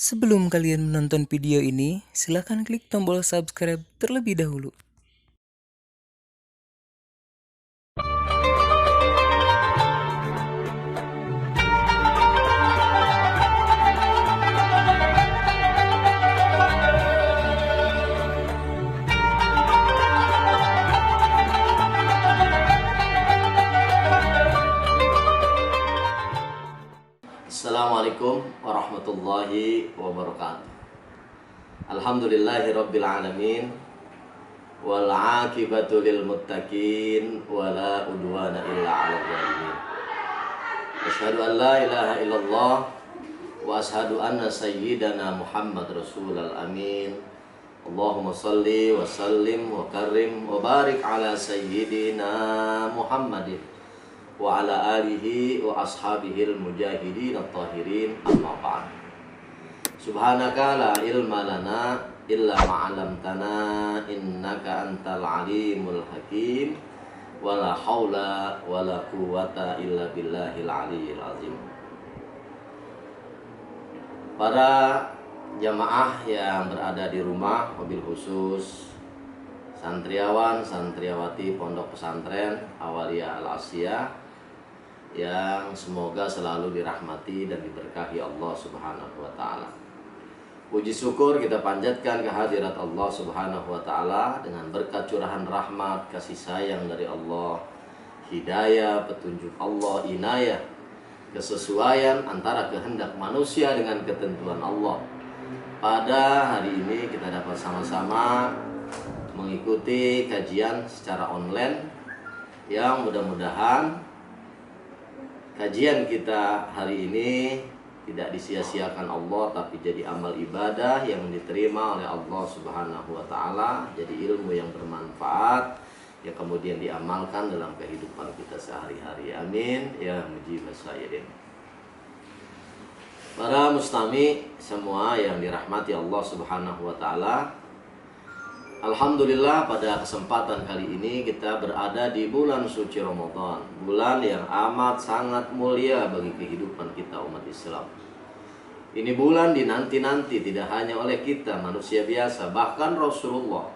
Sebelum kalian menonton video ini, silakan klik tombol subscribe terlebih dahulu. Assalamualaikum warahmatullahi wabarakatuh. Alhamdulillahi rabbil alamin, wal aqibatu lil muttaqin, wala udwana illa 'alal zalimin. Asyhadu an la ilaha illallah wa asyhadu anna sayyidana Muhammad rasulul amin. Allahumma salli wa sallim wa karim wa barik ala sayyidina Muhammadin wa ala alihi wa ashabihil mujahidin at-tahirin, amma ba'd. Subhanaka la ilma lana illa ma'alamtana innaka antal alimul hakim, wa la hawla wa la quwwata illa billahil aliyyil azim. Para jamaah yang berada di rumah, wabil khusus santriawan santriawati Pondok Pesantren Awaliyah Al-Asiyah yang semoga selalu dirahmati dan diberkahi Allah Subhanahu wa taala. Puji syukur kita panjatkan kehadirat Allah Subhanahu wa taala dengan berkat curahan rahmat, kasih sayang dari Allah, hidayah, petunjuk Allah, inayah, kesesuaian antara kehendak manusia dengan ketentuan Allah. Pada hari ini kita dapat sama-sama mengikuti kajian secara online yang mudah-mudahan kajian kita hari ini tidak disia-siakan Allah, tapi jadi amal ibadah yang diterima oleh Allah Subhanahu wa taala, jadi ilmu yang bermanfaat yang kemudian diamalkan dalam kehidupan kita sehari-hari. Amin ya mujibas sairin. Para mustami semua yang dirahmati Allah Subhanahu wa taala, alhamdulillah pada kesempatan kali ini kita berada di bulan suci Ramadan, bulan yang amat sangat mulia bagi kehidupan kita umat Islam. Ini bulan dinanti-nanti tidak hanya oleh kita manusia biasa, bahkan Rasulullah,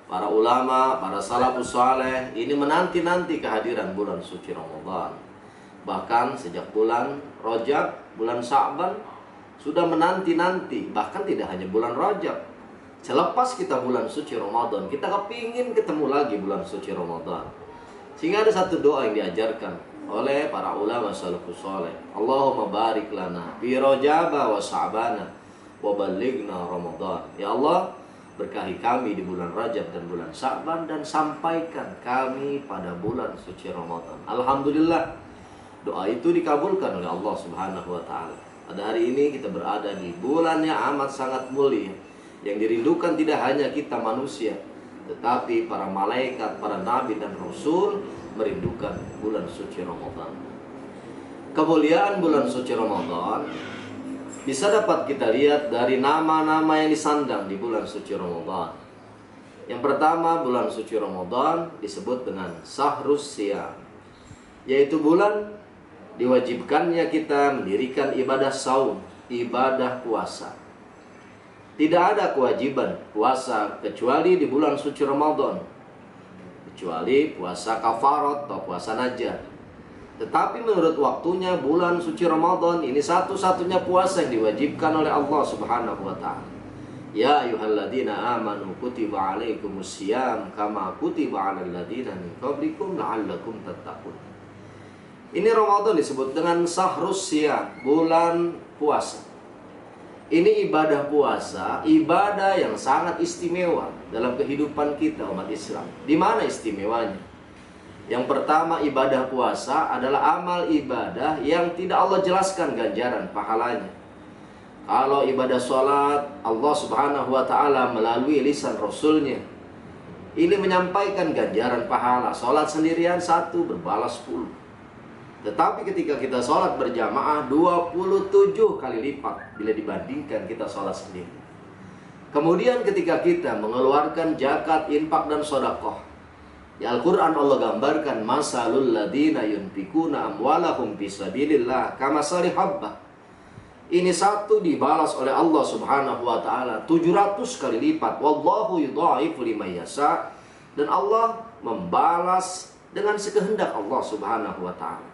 para ulama, para salafus saleh ini menanti-nanti kehadiran bulan suci Ramadan. Bahkan sejak bulan Rajab, bulan Sya'ban sudah menanti-nanti, bahkan tidak hanya bulan Rajab. Selepas kita bulan suci Ramadan, kita kepingin ketemu lagi bulan suci Ramadan. Sehingga ada satu doa yang diajarkan oleh para ulama salafus saleh. Allahumma barik lana fi Rajab wa Sya'bana wa ballighna Ramadan. Ya Allah, berkahi kami di bulan Rajab dan bulan Sya'ban dan sampaikan kami pada bulan suci Ramadan. Alhamdulillah, doa itu dikabulkan oleh Allah Subhanahu wa taala. Pada hari ini kita berada di bulan yang amat sangat mulia, yang dirindukan tidak hanya kita manusia, tetapi para malaikat, para nabi dan rasul merindukan bulan suci Ramadan. Kemuliaan bulan suci Ramadan bisa dapat kita lihat dari nama-nama yang disandang di bulan suci Ramadan. Yang pertama, bulan suci Ramadan disebut dengan Syahrus Shiyam, yaitu bulan diwajibkannya kita mendirikan ibadah saum, ibadah puasa. Tidak ada kewajiban puasa kecuali di bulan suci Ramadan, kecuali puasa kafarat atau puasa najat. Tetapi menurut waktunya bulan suci Ramadan ini satu-satunya puasa yang diwajibkan oleh Allah Subhanahu wa taala. Ya ayyuhalladzina amanu kutiba alaikumusiyam kama kutiba alal ladzina min qablikum la'allakum tattaqun. Ini Ramadan disebut dengan Syahrus Shiyam, bulan puasa. Ini ibadah puasa, ibadah yang sangat istimewa dalam kehidupan kita umat Islam. Di mana istimewanya? Yang pertama, ibadah puasa adalah amal ibadah yang tidak Allah jelaskan ganjaran pahalanya. Kalau ibadah sholat, Allah Subhanahu wa ta'ala melalui lisan Rasulnya ini menyampaikan ganjaran pahala. Sholat sendirian 1 berbalas 10. Tetapi ketika kita sholat berjamaah 27 kali lipat bila dibandingkan kita sholat sendiri. Kemudian ketika kita mengeluarkan zakat, infak dan sedekah, di Al-Quran Allah gambarkan masalul ladina yunfikuna amwalahum fisabilillah kamasali habbah Ini satu dibalas oleh Allah Subhanahu wa taala 700 kali lipat. Wallahu yudha'ifu liman yasha. Dan Allah membalas dengan sekehendak Allah Subhanahu wa taala.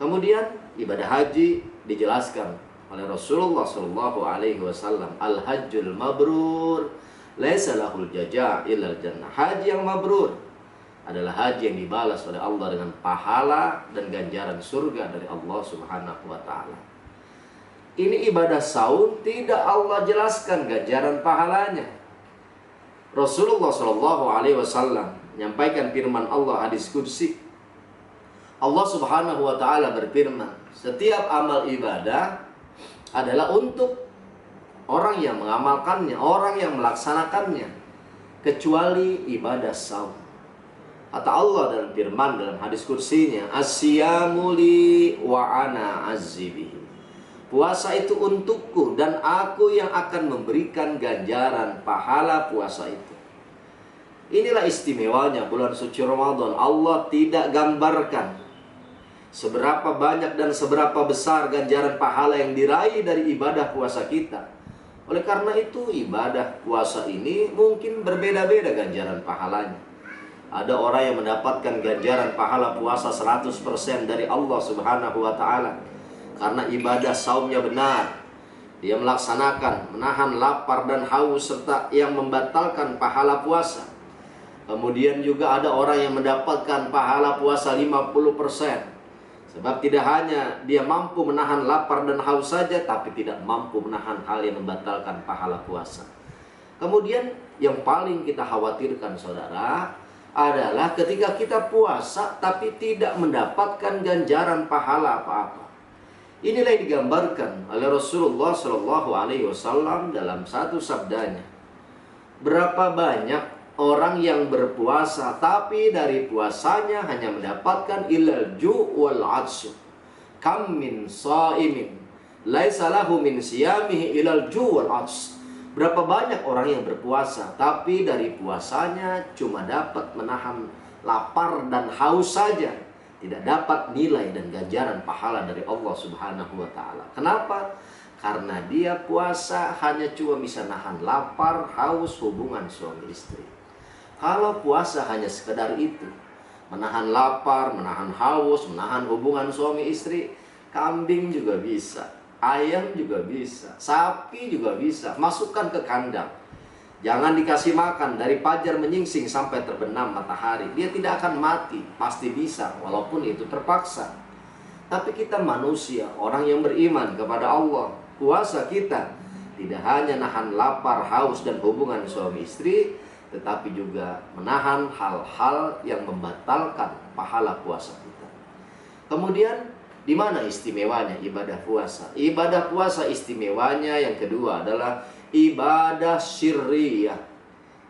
Kemudian ibadah haji dijelaskan oleh Rasulullah sallallahu alaihi wasallam, al-hajjul mabrur laisa lahul jaza' illal jannah. Haji yang mabrur adalah haji yang dibalas oleh Allah dengan pahala dan ganjaran surga dari Allah Subhanahu wa taala. Ini ibadah saum tidak Allah jelaskan ganjaran pahalanya. Rasulullah sallallahu alaihi wasallam menyampaikan firman Allah hadis qudsi. Allah Subhanahu wa taala berfirman, setiap amal ibadah adalah untuk orang yang mengamalkannya, orang yang melaksanakannya, kecuali ibadah saum. Kata Allah dalam firman dalam hadis kursinya, as-siyamu li wa ana azzibihi. Puasa itu untukku dan aku yang akan memberikan ganjaran pahala puasa itu. Inilah istimewanya bulan suci Ramadan. Allah tidak gambarkan seberapa banyak dan seberapa besar ganjaran pahala yang diraih dari ibadah puasa kita. Oleh karena itu ibadah puasa ini mungkin berbeda-beda ganjaran pahalanya. Ada orang yang mendapatkan ganjaran pahala puasa 100% dari Allah Subhanahu wa taala karena ibadah saumnya benar. Dia melaksanakan, menahan lapar dan haus serta yang membatalkan pahala puasa. Kemudian juga ada orang yang mendapatkan pahala puasa 50%. Sebab tidak hanya dia mampu menahan lapar dan haus saja, tapi tidak mampu menahan hal yang membatalkan pahala puasa. Kemudian yang paling kita khawatirkan saudara adalah ketika kita puasa tapi tidak mendapatkan ganjaran pahala apa-apa. Inilah yang digambarkan oleh Rasulullah Shallallahu Alaihi Wasallam dalam satu sabdanya. Berapa banyak orang yang berpuasa tapi dari puasanya hanya mendapatkan ilal ju' wal 'atsy. Kam min shaimin laisa lahu min siyamihi ilal ju' wal 'atsy. Berapa banyak orang yang berpuasa tapi dari puasanya cuma dapat menahan lapar dan haus saja, tidak dapat nilai dan ganjaran pahala dari Allah Subhanahu wa taala. Kenapa? Karena dia puasa hanya cuma bisa nahan lapar, haus, hubungan suami istri. Kalau puasa hanya sekedar itu, menahan lapar, menahan haus, menahan hubungan suami istri, kambing juga bisa, ayam juga bisa, sapi juga bisa, masukkan ke kandang. Jangan dikasih makan dari fajar menyingsing sampai terbenam matahari. Dia tidak akan mati, pasti bisa, walaupun itu terpaksa. Tapi kita manusia, orang yang beriman kepada Allah. Puasa kita tidak hanya nahan lapar, haus, dan hubungan suami istri, tetapi juga menahan hal-hal yang membatalkan pahala puasa kita. Kemudian, di mana istimewanya ibadah puasa? Ibadah puasa istimewanya yang kedua adalah ibadah syirriyah.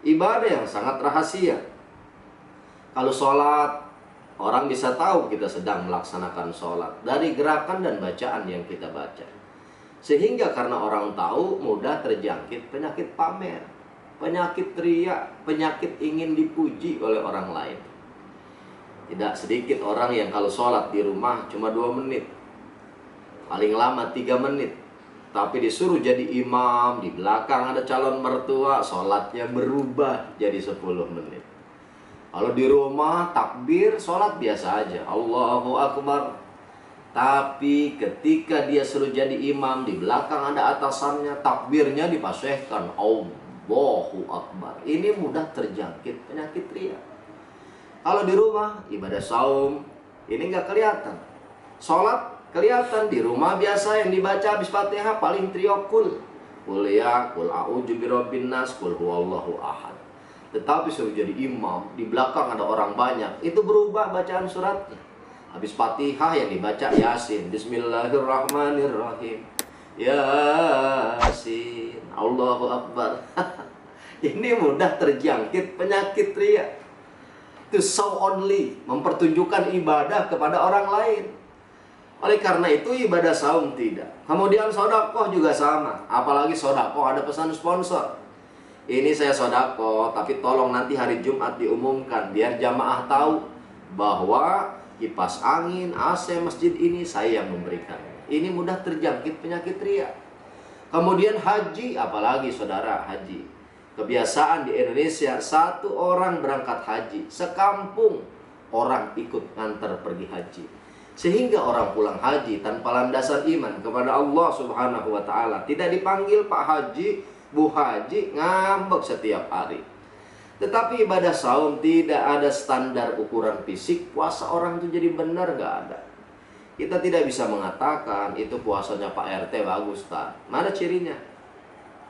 Ibadah yang sangat rahasia. Kalau sholat, orang bisa tahu kita sedang melaksanakan sholat dari gerakan dan bacaan yang kita baca. Sehingga karena orang tahu, mudah terjangkit penyakit pamer, penyakit riya, penyakit ingin dipuji oleh orang lain. Tidak sedikit orang yang kalau sholat di rumah cuma 2 menit, paling lama 3 menit, tapi disuruh jadi imam, di belakang ada calon mertua, sholatnya berubah jadi 10 menit. Kalau di rumah takbir, sholat biasa aja, Allahu Akbar. Tapi ketika dia suruh jadi imam, di belakang ada atasannya, takbirnya dipasehkan, Allahu Akbar. Ini mudah terjangkit penyakit riya. Kalau di rumah, ibadah saum, ini nggak kelihatan. Sholat kelihatan, di rumah biasa yang dibaca habis Fatihah paling trio kul. Kul ya, kul a'udzu birabbin nas, kul huwallahu ahad. Tetapi suruh jadi imam, di belakang ada orang banyak, itu berubah bacaan suratnya. Habis Fatihah yang dibaca Yasin, Bismillahirrahmanirrahim, Yasin, Allahu Akbar. Ini mudah terjangkit penyakit riya. To show only, mempertunjukkan ibadah kepada orang lain. Oleh karena itu ibadah saum tidak. Kemudian sedekah juga sama. Apalagi sedekah ada pesan sponsor. Ini saya sedekah, tapi tolong nanti hari Jumat diumumkan biar jamaah tahu bahwa kipas angin, AC masjid ini saya yang memberikannya. Ini mudah terjangkit penyakit ria. Kemudian haji, apalagi saudara, haji. Kebiasaan di Indonesia, satu orang berangkat haji, sekampung orang ikut nganter pergi haji. Sehingga orang pulang haji tanpa landasan iman kepada Allah Subhanahu wa Ta'ala, tidak dipanggil Pak Haji, Bu Haji, ngambek setiap hari. Tetapi ibadah saum tidak ada standar ukuran fisik. Puasa orang itu jadi benar, nggak ada. Kita tidak bisa mengatakan itu puasanya Pak RT bagus, tak. Mana cirinya?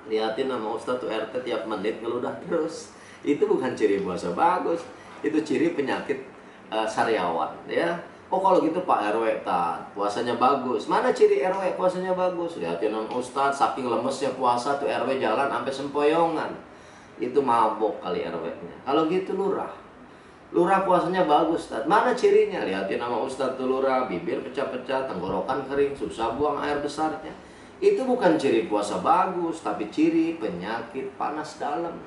Lihatin nama Ustadz tuh RT tiap menit ngeludah terus. Itu bukan ciri puasa bagus. Itu ciri penyakit sariawan, ya. Oh kalau gitu Pak RW, tak, puasanya bagus. Mana ciri RW puasanya bagus? Lihatin nama Ustadz, saking lemesnya puasa tuh RW jalan sampai sempoyongan. Itu mabok kali RW-nya. Kalau gitu lurah puasanya bagus, Ustaz. Mana cirinya? Lihatin nama Ustaz tuh lurah, bibir pecah-pecah, tenggorokan kering, susah buang air besarnya. Itu bukan ciri puasa bagus, tapi ciri penyakit panas dalam.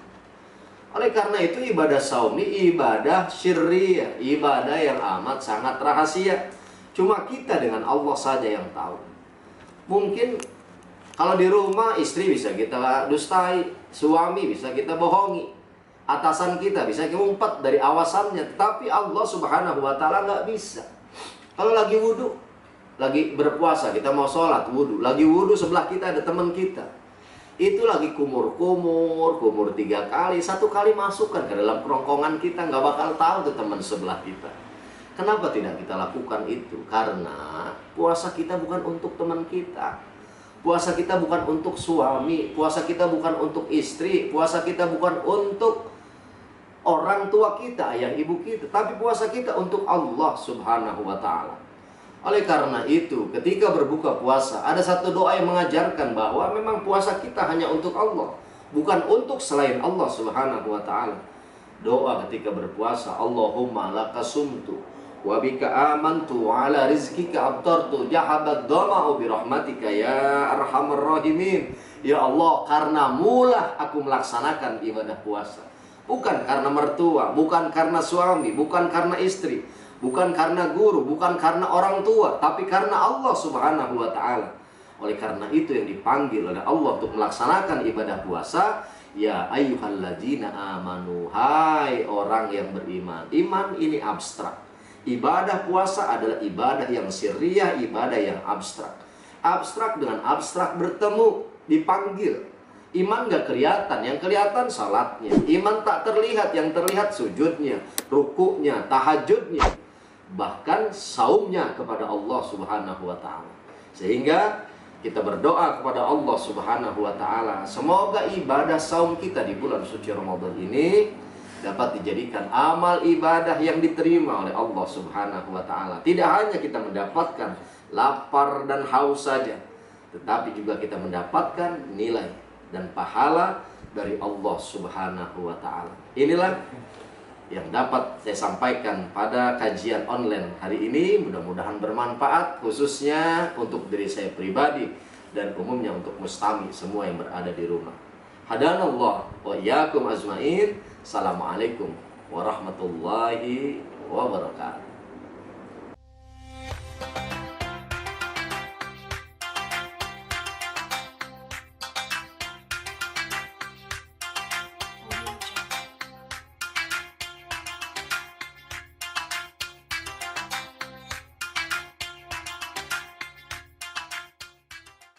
Oleh karena itu ibadah saum ini ibadah syirriyah, ibadah yang amat sangat rahasia. Cuma kita dengan Allah saja yang tahu. Mungkin kalau di rumah istri bisa kita dustai, suami bisa kita bohongi, atasan kita bisa kita ngumpet dari awasannya. Tapi Allah Subhanahu wa Ta'ala nggak bisa. Kalau lagi wudhu, lagi berpuasa, kita mau sholat wudhu, lagi wudhu sebelah kita ada teman kita, itu lagi kumur 3 kali, 1 kali masukkan ke dalam kerongkongan kita, nggak bakal tahu tuh teman sebelah kita. Kenapa tidak kita lakukan itu? Karena puasa kita bukan untuk teman kita. Puasa kita bukan untuk suami, puasa kita bukan untuk istri, puasa kita bukan untuk orang tua kita, ayah ibu kita, tapi puasa kita untuk Allah Subhanahu wa Ta'ala. Oleh karena itu, ketika berbuka puasa, ada satu doa yang mengajarkan bahwa memang puasa kita hanya untuk Allah, bukan untuk selain Allah Subhanahu wa Ta'ala. Doa ketika berpuasa, Allahumma laka sumtu wa bika amantu wa ala rizkika abtartu jahabat dhama'u birahmatika ya arhamar rahimin. Ya Allah, karena mulah aku melaksanakan ibadah puasa. Bukan karena mertua, bukan karena suami, bukan karena istri, bukan karena guru, bukan karena orang tua, tapi karena Allah Subhanahu wa Ta'ala. Oleh karena itu yang dipanggil oleh Allah untuk melaksanakan ibadah puasa, ya ayyuhalladzina amanu, hai orang yang beriman. Iman ini abstrak. Ibadah puasa adalah ibadah yang sirriyah, ibadah yang abstrak. Abstrak dengan abstrak bertemu, dipanggil. Iman gak kelihatan, yang kelihatan salatnya. Iman tak terlihat, yang terlihat sujudnya, rukuknya, tahajudnya, bahkan saumnya kepada Allah Subhanahu wa Ta'ala. Sehingga kita berdoa kepada Allah Subhanahu wa Ta'ala, semoga ibadah saum kita di bulan suci Ramadan ini dapat dijadikan amal ibadah yang diterima oleh Allah Subhanahu wa Ta'ala. Tidak hanya kita mendapatkan lapar dan haus saja, tetapi juga kita mendapatkan nilai dan pahala dari Allah Subhanahu wa Ta'ala. Inilah yang dapat saya sampaikan pada kajian online hari ini. Mudah-mudahan bermanfaat, khususnya untuk diri saya pribadi dan umumnya untuk mustami semua yang berada di rumah. Hadanallah wa iyyakum ajmain. Assalamualaikum warahmatullahi wabarakatuh.